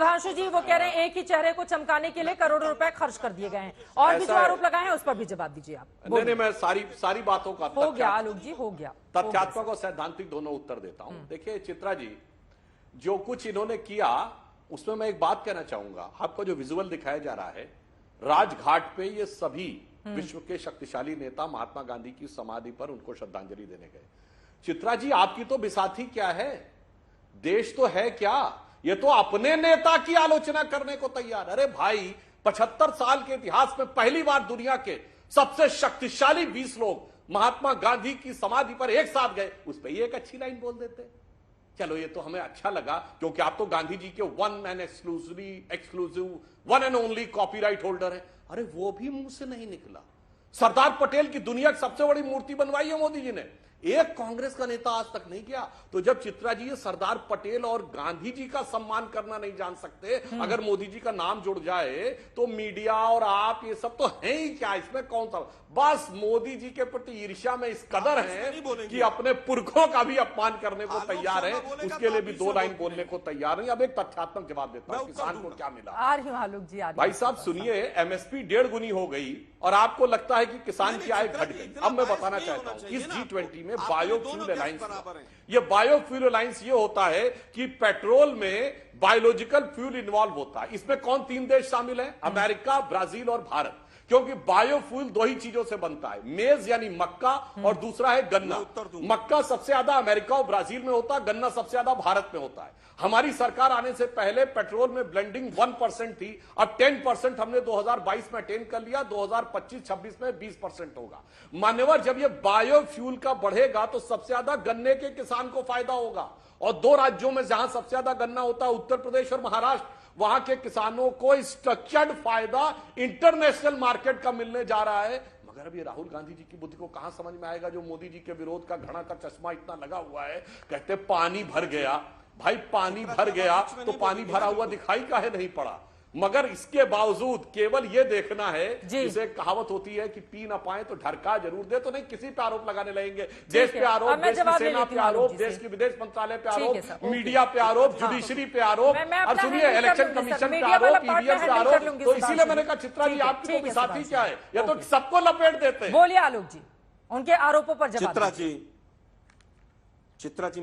सुधांशु जी वो कह रहे हैं एक ही चेहरे को चमकाने के लिए करोड़ों रुपए खर्च कर दिए गए हैं, और भी जो आरोप लगाए हैं उस पर भी जवाब दीजिए आप। नहीं, मैं सारी बातों का हो गया आलोक जी, हो गया, तथ्यात्मक और सैद्धांतिक दोनों उत्तर देता हूं। देखिए चित्रा जी, जो कुछ इन्होंने किया उसमें मैं एक बात कहना चाहूंगा। आपको जो विजुअल दिखाया जा रहा है, राजघाट पे ये सभी विश्व के शक्तिशाली नेता महात्मा गांधी की समाधि पर उनको श्रद्धांजलि देने गए। चित्रा जी, आपकी तो बिसाथी क्या है, देश तो है क्या, ये तो अपने नेता की आलोचना करने को तैयार। अरे भाई, 75 साल के इतिहास में पहली बार दुनिया के सबसे शक्तिशाली 20 लोग महात्मा गांधी की समाधि पर एक साथ गए, उस पर एक अच्छी लाइन बोल देते। चलो ये तो हमें अच्छा लगा, क्योंकि आप तो गांधी जी के one and only copyright holder हैं। अरे वो भी मुंह से नहीं निकला। सरदार पटेल की दुनिया की सबसे बड़ी मूर्ति बनवाई है मोदी जी ने, एक कांग्रेस का नेता आज तक नहीं किया। तो जब चित्रा जी ये सरदार पटेल और गांधी जी का सम्मान करना नहीं जान सकते, अगर मोदी जी का नाम जुड़ जाए तो मीडिया और आप ये सब तो है ही क्या, इसमें कौन सा। बस मोदी जी के प्रति ईर्ष्या में इस कदर है कि अपने पुरखों का भी अपमान करने को तैयार है, उसके लिए भी 2 लाइन बोलने को तैयार नहीं। अब एक तथ्यात्मक जवाब देता हूं, किसान को क्या मिला। आलोक जी भाई साहब सुनिए, एमएसपी 1.5 गुनी हो गई और आपको लगता है कि किसान की आय घट गई। अब मैं बताना चाहता हूं, इस G20 में बायोफ्यूल अलायंस, ये बायोफ्यूल अलायंस ये होता है कि पेट्रोल में बायोलॉजिकल फ्यूल इन्वॉल्व होता है। इसमें कौन 3 देश शामिल हैं? अमेरिका, ब्राजील और भारत। क्योंकि बायोफ्यूल 2 ही चीजों से बनता है, मेज यानी मक्का और दूसरा है गन्ना। मक्का सबसे ज्यादा अमेरिका और ब्राजील में होता है, गन्ना सबसे ज्यादा भारत में होता है। हमारी सरकार आने से पहले पेट्रोल में ब्लेंडिंग 1% थी, अब 10% हमने 2022 में अटेन कर लिया, 2025-26 में 20% होगा। मान्यवर, जब ये बायोफ्यूल का बढ़ेगा तो सबसे ज्यादा गन्ने के किसान को फायदा होगा, और 2 राज्यों में जहां सबसे ज्यादा गन्ना होता है, उत्तर प्रदेश और महाराष्ट्र, वहां के किसानों को स्ट्रक्चर्ड फायदा इंटरनेशनल मार्केट का मिलने जा रहा है। मगर अब ये राहुल गांधी जी की बुद्धि को कहां समझ में आएगा, जो मोदी जी के विरोध का घड़ा का चश्मा इतना लगा हुआ है। कहते पानी भर गया, भाई पानी भर गया तो पानी भरा हुआ दिखाई काहे नहीं पड़ा। मगर इसके बावजूद केवल यह देखना है, जिसे कहावत होती है कि पी ना पाए तो ढरका जरूर दे, तो नहीं किसी पे आरोप लगाने लगेंगे। देश पे आरोप, देश की सेना पे आरोप, देश की विदेश मंत्रालय पे आरोप, मीडिया पे आरोप, जुडिशरी पे आरोप, और सुनिए इलेक्शन कमीशन पे आरोप, ईवीएम पे आरोप। तो इसीलिए मैंने कहा चित्रा जी आपकी तो साथी क्या है, ये तो सबको लपेट देते हैं। बोलिए आलोक जी, उनके आरोपों पर जवाब। चित्रा जी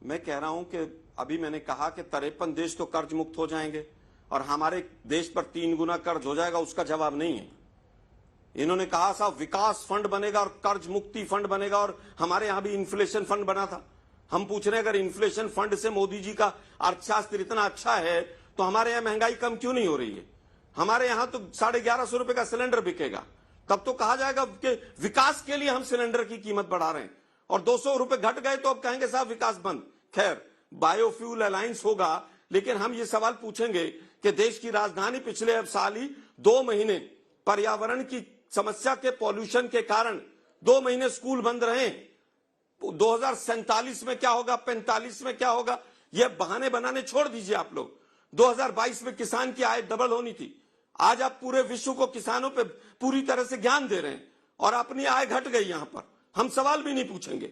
मैं कह रहा हूं कि अभी मैंने कहा कि 53 देश तो कर्ज मुक्त हो जाएंगे और हमारे देश पर 3 गुना कर्ज हो जाएगा, उसका जवाब नहीं है। इन्होंने कहा साहब विकास फंड बनेगा और कर्ज मुक्ति फंड बनेगा, और हमारे यहां भी इन्फ्लेशन फंड बना था। हम पूछ रहे हैं, अगर इन्फ्लेशन फंड से मोदी जी का अर्थशास्त्र इतना अच्छा है तो हमारे यहां महंगाई कम क्यों नहीं हो रही है? हमारे यहां तो 1150 रुपए का सिलेंडर बिकेगा, तब तो कहा जाएगा कि विकास के लिए हम सिलेंडर की कीमत बढ़ा रहे हैं, और 200 रुपए घट गए तो अब कहेंगे साहब विकास बंद। खैर, बायोफ्यूल अलायंस होगा, लेकिन हम ये सवाल पूछेंगे कि देश की राजधानी पिछले अब साल ही 2 महीने पर्यावरण की समस्या के पॉल्यूशन के कारण 2 महीने स्कूल बंद रहे। 2047 में क्या होगा, 45 में क्या होगा, ये बहाने बनाने छोड़ दीजिए आप लोग। 2022 में किसान की आय डबल होनी थी, आज आप पूरे विश्व को किसानों पे पूरी तरह से ज्ञान दे रहे हैं और अपनी आय घट गई। यहां पर हम सवाल भी नहीं पूछेंगे,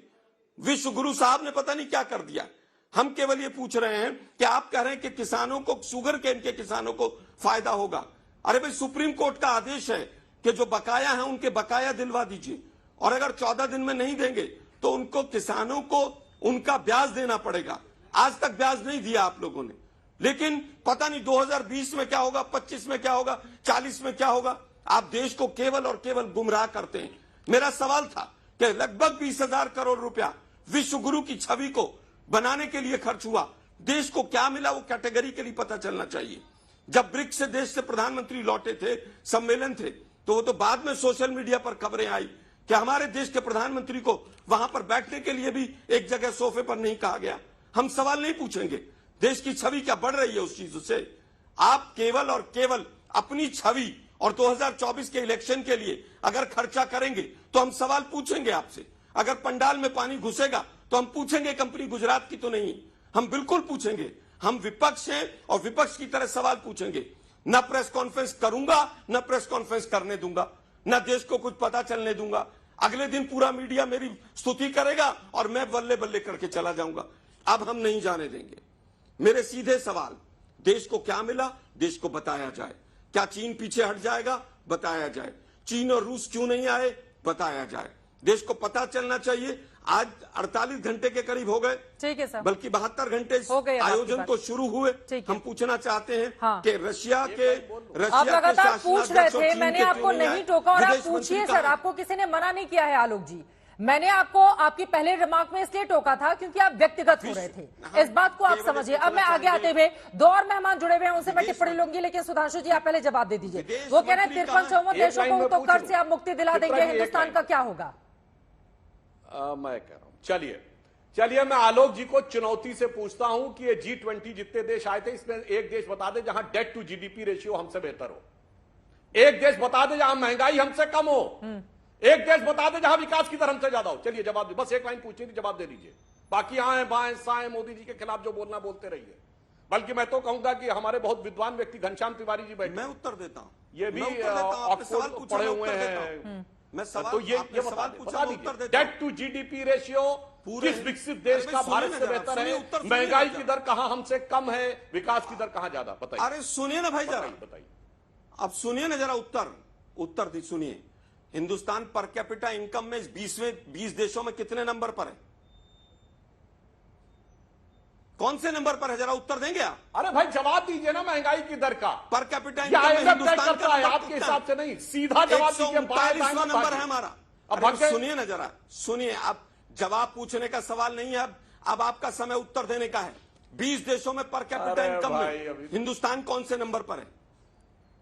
विश्व गुरु साहब ने पता नहीं क्या कर दिया। हम केवल ये पूछ रहे हैं कि आप कह रहे हैं कि किसानों को, शुगर केन के किसानों को फायदा होगा। अरे भाई, सुप्रीम कोर्ट का आदेश है कि जो बकाया है उनके बकाया दिलवा दीजिए, और अगर 14 दिन में नहीं देंगे तो उनको, किसानों को उनका ब्याज देना पड़ेगा। आज तक ब्याज नहीं दिया आप लोगों ने, लेकिन पता नहीं 2020 में क्या होगा, 25 में क्या होगा, 40 में क्या होगा। आप देश को केवल और केवल गुमराह करते हैं। मेरा सवाल था कि लगभग 20,000 करोड़ रुपया विश्व गुरु की छवि को बनाने के लिए खर्च हुआ, देश को क्या मिला वो कैटेगरी के लिए पता चलना चाहिए। जब ब्रिक्स से देश से प्रधानमंत्री लौटे थे, सम्मेलन थे, तो वो तो बाद में सोशल मीडिया पर खबरें आई कि हमारे देश के प्रधानमंत्री को वहां पर बैठने के लिए भी एक जगह सोफे पर नहीं कहा गया। हम सवाल नहीं पूछेंगे, देश की छवि क्या बढ़ रही है उस चीज से। आप केवल और केवल अपनी छवि और 2024 के इलेक्शन के लिए अगर खर्चा करेंगे तो हम सवाल पूछेंगे आपसे। अगर पंडाल में पानी घुसेगा तो हम पूछेंगे कंपनी गुजरात की तो नहीं, हम बिल्कुल पूछेंगे। हम विपक्ष हैं और विपक्ष की तरह सवाल पूछेंगे। न प्रेस कॉन्फ्रेंस करूंगा, न प्रेस कॉन्फ्रेंस करने दूंगा, न देश को कुछ पता चलने दूंगा। अगले दिन पूरा मीडिया मेरी स्तुति करेगा और मैं बल्ले बल्ले करके चला जाऊंगा। अब हम नहीं जाने देंगे। मेरे सीधे सवाल, देश को क्या मिला, देश को बताया जाए। क्या चीन पीछे हट जाएगा, बताया जाए। चीन और रूस क्यों नहीं आए, बताया जाए। देश को पता चलना चाहिए। आज 48 घंटे के करीब हो गए, ठीक है सर, बल्कि 72 घंटे हो गए आयोजन को शुरू हुए। ठीक है। हम पूछना चाहते हैं हाँ। कि रशिया के आप लगातार पूछ रहे थे, चीन मैंने के आपको क्यों नहीं नहीं आए? टोका और आप विदेश मंत्री पूछिए कहाँ सर, हैं? आपको किसी ने मना नहीं किया है आलोक जी। मैंने आपको आपकी पहले रिमार्क में इसलिए टोका था क्योंकि आप व्यक्तिगत हो रहे थे। इस बात को आप समझिए। अब मैं आगे आते हुए 2 और मेहमान जुड़े हुए हैं, उनसे मैं टिप्पणी लूंगी, लेकिन सुधांशु जी आप पहले जवाब दे दीजिए। वो कह रहे हैं 53 देशों को तो कर्ज से आप मुक्ति दिला देंगे, हिंदुस्तान का क्या होगा? मैं कह रहा हूं, चलिए मैं आलोक जी को चुनौती से पूछता हूं कि ये G20 जितने देश आए थे, इसमें एक देश बता दे जहां डेट टू जीडीपी रेशियो हमसे बेहतर हो। एक देश बता दे जहां महंगाई हमसे कम हो। एक देश बता दे जहां विकास की दर हमसे ज्यादा हो। चलिए जवाब दे, बस एक लाइन पूछनी थी, जवाब दे दीजिए। बाकी आए बाएं साएं मोदी जी के खिलाफ जो बोलना बोलते रहिए। बल्कि मैं तो कहूंगा कि हमारे बहुत विद्वान व्यक्ति घनश्याम तिवारी जी बैठे, मैं उत्तर देता हूं। ये भी मैं उत्तर देता हूं। आपने सवाल ऑक्सफोर्ड पूछा, पढ़े मैं हुए उत्तर देता हैं। हूं। मैं सवाल, तो ये आपने बता सवाल दीजिए, पूछा, मैं उत्तर देता हूं। डेट टू जीडीपी रेशियो पूरे किस विकसित देश अरे का सुनिए भारत ना से जरा, बेहतर सुनिए, है? उत्तर सुनिए महंगाई ना की जरा। दर कहां हमसे कम है, विकास की दर कहां ज्यादा? बताइए। अरे सुनिए ना भाई जरा, बताइए। अब सुनिए ना जरा उत्तर दी सुनिए। हिंदुस्तान पर कैपिटा इनकम में 20 देशों में कितने नंबर पर है? कौन से नंबर पर है? जरा उत्तर देंगे आप? अरे भाई जवाब दीजिए ना महंगाई की दर का। पर कैपिटा ये इनकम में IMF तय हिंदुस्तान करता का है, नंबर आपके कितना हिसाब से नहीं। सीधा जवाब दीजिए। 139वां नंबर है हमारा। अब अरे भाग्य- सुनिए ना जरा, सुनिए। अब जवाब पूछने का सवाल नहीं है, अब आपका समय उत्तर देने का है। 20 देशों में पर कैपिटा अरे इनकम भाई, में अभी- हिंदुस्तान कौन से नंबर पर है?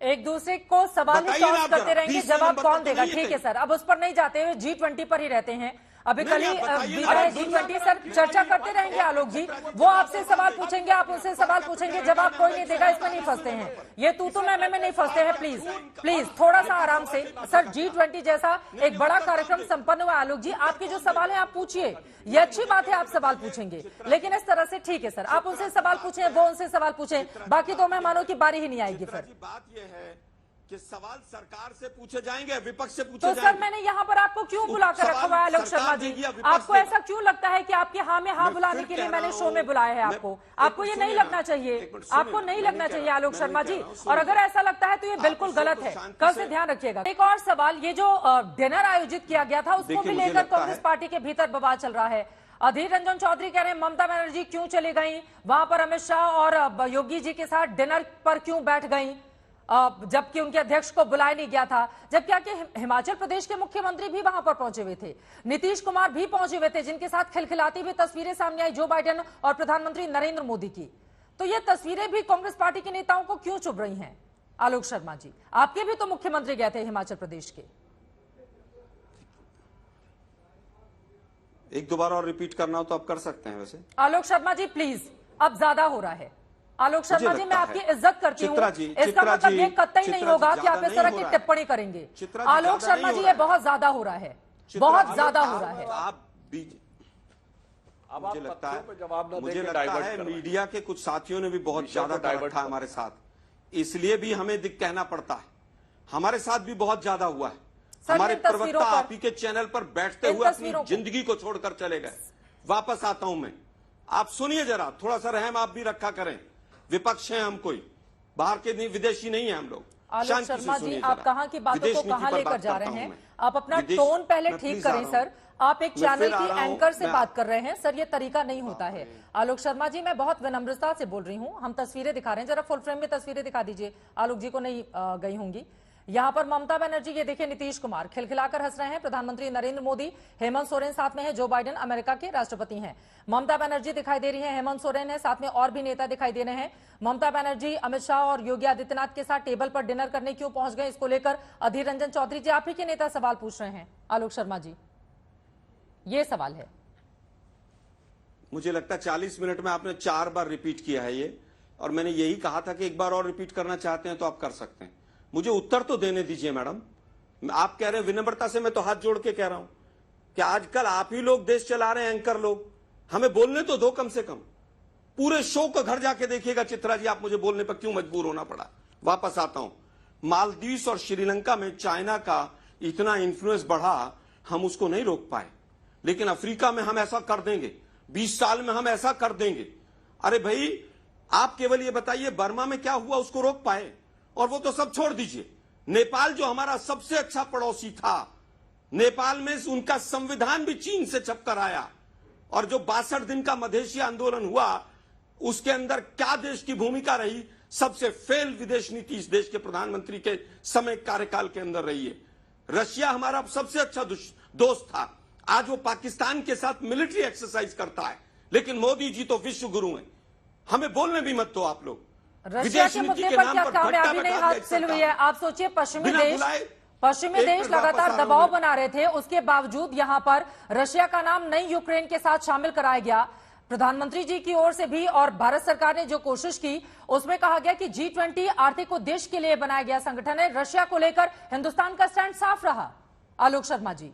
एक दूसरे को सवाल ही बताइए ना टॉस आप करते जरा, रहेंगे, 20वें जवाब नंबर पर कौन तो देगा? नहीं है ठीक है कहीं। सर, अब उस पर नहीं जाते हुए G20 पर ही रहते हैं। अभी नहीं, कल ही आप बताइए ना। बीता है अरे G20 सर, चर्चा करते रहेंगे आलोक जी। वो आपसे सवाल पूछेंगे, आप उनसे सवाल पूछेंगे, जवाब कोई नहीं देगा। इसमें नहीं फंसते हैं, ये तू मैं में नहीं फंसते हैं। प्लीज प्लीज थोड़ा सा आराम से। सर G20 जैसा एक बड़ा कार्यक्रम संपन्न हुआ। आलोक जी आपके जो सवाल है आप पूछिए, ये अच्छी बात है, आप सवाल पूछेंगे, लेकिन इस तरह से ठीक है सर, आप उनसे सवाल पूछें, वो उनसे सवाल पूछें, बाकी 2 मेहमानों की बारी ही नहीं आएगी फिर। बात यह है कि सवाल सरकार से पूछे जाएंगे, विपक्ष से पूछे तो जाएंगे। सर मैंने यहाँ पर आपको क्यों बुलाकर रखा हुआ है आलोक शर्मा जी? आपको ऐसा क्यों लगता है कि आपके हाँ में हाँ बुलाने के लिए मैंने शो में बुलाया है आपको? आपको ये नहीं लगना चाहिए, आपको नहीं लगना चाहिए आलोक शर्मा जी। और अगर ऐसा लगता है तो ये बिल्कुल गलत है, कल से ध्यान रखिएगा। एक और सवाल, ये जो डिनर आयोजित किया गया था उसको भी लेकर कांग्रेस पार्टी के भीतर बवाल चल रहा है। अधीर रंजन चौधरी कह रहे हैं ममता बनर्जी क्यों चली गई वहां पर, अमित शाह और योगी जी के साथ डिनर पर क्यों बैठ गई, जबकि उनके अध्यक्ष को बुलाया नहीं गया था। जबकि हिमाचल प्रदेश के मुख्यमंत्री भी वहां पर पहुंचे हुए थे, नीतीश कुमार भी पहुंचे हुए थे, जिनके साथ खिलखिलाती हुई तस्वीरें सामने आई जो बाइडेन और प्रधानमंत्री नरेंद्र मोदी की। तो ये तस्वीरें भी कांग्रेस पार्टी के नेताओं को क्यों चुभ रही हैं? आलोक शर्मा जी, आपके भी तो मुख्यमंत्री गए थे हिमाचल प्रदेश के। 1-2 बार और रिपीट करना हो तो आप कर सकते हैं। वैसे आलोक शर्मा जी प्लीज, अब ज्यादा हो रहा है। आलोक शर्मा जी मैं आपकी इज्जत करती हूँ, इसका मतलब ये कतई नहीं होगा कि आप इस तरह की टिप्पणी करेंगे। आलोक शर्मा जी ये बहुत ज्यादा हो रहा है, बहुत ज्यादा हो रहा है। आप अब मुझे लगता मुझे है लगता है मीडिया के कुछ साथियों ने भी बहुत ज्यादा डाइवर्ट था हमारे साथ, इसलिए भी हमें कहना पड़ता है। हमारे साथ भी बहुत ज्यादा हुआ है। हमारे प्रवक्ता आप ही के चैनल पर बैठते हुए अपनी जिंदगी को छोड़कर चले गए। वापस आता हूं मैं, आप सुनिए जरा, थोड़ा सा रहम आप भी रखा करें। विपक्ष है हम, कोई बाहर के नहीं, विदेशी नहीं है हम लोग। आलोक शर्मा जी आप कहां की बातों को कहां लेकर जा रहे हैं? आप अपना टोन पहले ठीक करें सर। आप एक चैनल की एंकर से बात कर रहे हैं सर, ये तरीका नहीं होता है। आलोक शर्मा जी मैं बहुत विनम्रता से बोल रही हूं, हम तस्वीरें दिखा रहे हैं, जरा फुल फ्रेम में तस्वीरें दिखा दीजिए। आलोक जी को नहीं गई होंगी। यहां पर ममता बनर्जी, ये देखिए नीतीश कुमार खिलखिलाकर हंस रहे हैं, प्रधानमंत्री नरेंद्र मोदी, हेमंत सोरेन साथ में है, जो बाइडेन अमेरिका के राष्ट्रपति हैं। ममता बनर्जी दिखाई दे रही है, हेमंत सोरेन है, साथ में और भी नेता दिखाई दे रहे हैं। ममता बनर्जी अमित शाह और योगी आदित्यनाथ के साथ टेबल पर डिनर करने क्यों पहुंच गए, इसको लेकर अधीर रंजन चौधरी जी आप ही के नेता सवाल पूछ रहे हैं। आलोक शर्मा जी ये सवाल है। मुझे लगता है 40 मिनट में आपने 4 बार रिपीट किया है ये, और मैंने यही कहा था कि एक बार और रिपीट करना चाहते हैं तो आप कर सकते हैं। मुझे उत्तर तो देने दीजिए मैडम। आप कह रहे हैं विनम्रता से, मैं तो हाथ जोड़ के कह रहा हूं कि आजकल आप ही लोग देश चला रहे हैं, एंकर लोग, हमें बोलने तो दो कम से कम। पूरे शो को घर जाके देखिएगा चित्रा जी, आप मुझे बोलने पर क्यों मजबूर होना पड़ा। वापस आता हूं, मालदीव्स और श्रीलंका में चाइना का इतना इन्फ्लुएंस बढ़ा, हम उसको नहीं रोक पाए, लेकिन अफ्रीका में हम ऐसा कर देंगे, 20 साल में हम ऐसा कर देंगे। अरे भाई आप केवल ये बताइए बर्मा में क्या हुआ उसको रोक पाए? और वो तो सब छोड़ दीजिए, नेपाल जो हमारा सबसे अच्छा पड़ोसी था, नेपाल में उनका संविधान भी चीन से छपकर आया, और जो 62 दिन का मधेसी आंदोलन हुआ उसके अंदर क्या देश की भूमिका रही? सबसे फेल विदेश नीति इस देश के प्रधानमंत्री के समय कार्यकाल के अंदर रही है। रशिया हमारा सबसे अच्छा दोस्त था, आज वो पाकिस्तान के साथ मिलिट्री एक्सरसाइज करता है, लेकिन मोदी जी तो विश्व गुरु हैं। हमें बोलने भी मत दो आप लोग। रशिया के मुद्दे पर क्या कामयाबी नहीं हासिल हुई है? आप सोचिए, पश्चिमी देश लगातार दबाव बना रहे थे, उसके बावजूद यहां पर रशिया का नाम नई यूक्रेन के साथ शामिल कराया गया। प्रधानमंत्री जी की ओर से भी और भारत सरकार ने जो कोशिश की उसमें कहा गया कि G20 आर्थिक उद्देश्य के लिए बनाया गया संगठन है। रशिया को लेकर हिंदुस्तान का स्टैंड साफ रहा, आलोक शर्मा जी,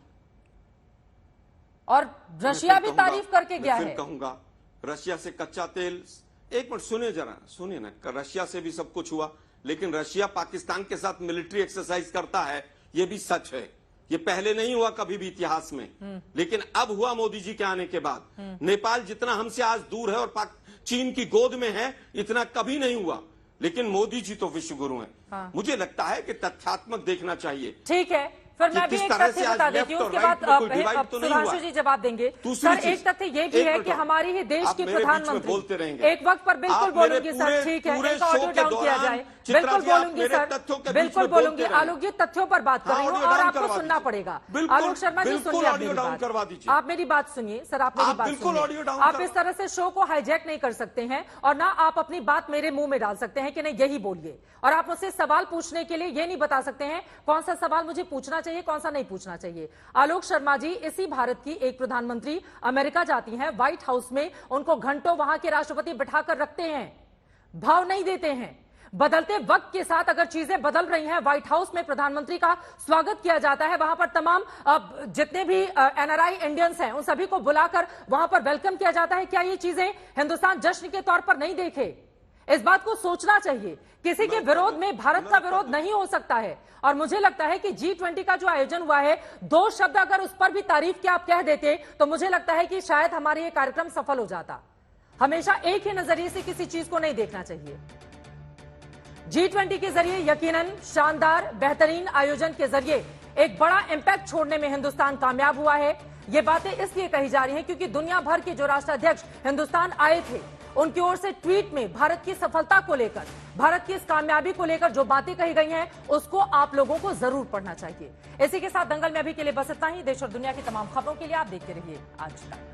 और रशिया भी तारीफ करके गया है। कहूंगा रशिया से कच्चा तेल, एक मिनट सुनिए, जरा सुनिए ना, रशिया से भी सब कुछ हुआ, लेकिन रशिया पाकिस्तान के साथ मिलिट्री एक्सरसाइज करता है, यह भी सच है। ये पहले नहीं हुआ कभी भी इतिहास में, लेकिन अब हुआ मोदी जी के आने के बाद। नेपाल जितना हमसे आज दूर है और चीन की गोद में है, इतना कभी नहीं हुआ, लेकिन मोदी जी तो विश्व गुरु हैं। हाँ। मुझे लगता है कि तथ्यात्मक देखना चाहिए। ठीक है, फिर मैं भी एक तथ्य बता देती हूँ, उसके बाद सुधांशु जी जवाब देंगे। सर, एक तथ्य ये भी है कि हमारी ही देश की प्रधानमंत्री एक वक्त पर बिल्कुल बोलूंगी सर, ठीक है, इनका ऑडियो डाउन किया जाए, बिल्कुल बोलूंगी सर, बिल्कुल बोलूंगी। आलोक जी तथ्यों पर बात कर रही हूँ और आपको सुनना पड़ेगा। आलोक शर्मा जी सुनिए, आप मेरी बात सुनिए सर, आप मेरी बात सुनिए। आप इस तरह से शो को हाईजैक नहीं कर सकते हैं और ना आप अपनी बात मेरे मुंह में डाल सकते हैं कि नहीं यही बोलिए, और आप मुझसे सवाल पूछने के लिए ये नहीं बता सकते हैं कौन सा सवाल मुझे पूछना चाहिए, कौन सा नहीं पूछना चाहिए। आलोक शर्मा जी, इसी भारत की एक प्रधानमंत्री अमेरिका जाती हैं, व्हाइट हाउस में उनको घंटों वहां के राष्ट्रपति बिठाकर रखते हैं, भाव नहीं देते हैं। बदलते वक्त के साथ अगर चीजें बदल रही हैं, व्हाइट हाउस में प्रधानमंत्री का स्वागत किया जाता है, वहां पर तमाम जितने भी एनआरआई इंडियंस हैं उन सभी को बुलाकर वहां पर वेलकम किया जाता है। क्या ये चीजें हिंदुस्तान जश्न के तौर पर नहीं देखे? इस बात को सोचना चाहिए। किसी के विरोध में भारत का विरोध नहीं हो सकता है, और मुझे लगता है कि G20 का जो आयोजन हुआ है, 2 शब्द अगर उस पर भी तारीफ के आप कह देते तो मुझे लगता है कि शायद हमारा ये कार्यक्रम सफल हो जाता। हमेशा एक ही नजरिए से किसी चीज को नहीं देखना चाहिए। G20 के जरिए यकीनन शानदार बेहतरीन आयोजन के जरिए एक बड़ा इंपैक्ट छोड़ने में हिंदुस्तान कामयाब हुआ है। ये बातें इसलिए कही जा रही हैं क्योंकि दुनिया भर के जो राष्ट्राध्यक्ष हिंदुस्तान आए थे उनकी ओर से ट्वीट में भारत की सफलता को लेकर, भारत की इस कामयाबी को लेकर जो बातें कही गई हैं उसको आप लोगों को जरूर पढ़ना चाहिए। इसी के साथ दंगल में अभी के लिए बस इतना ही। देश और दुनिया की तमाम खबरों के लिए आप देखते रहिए आज तक।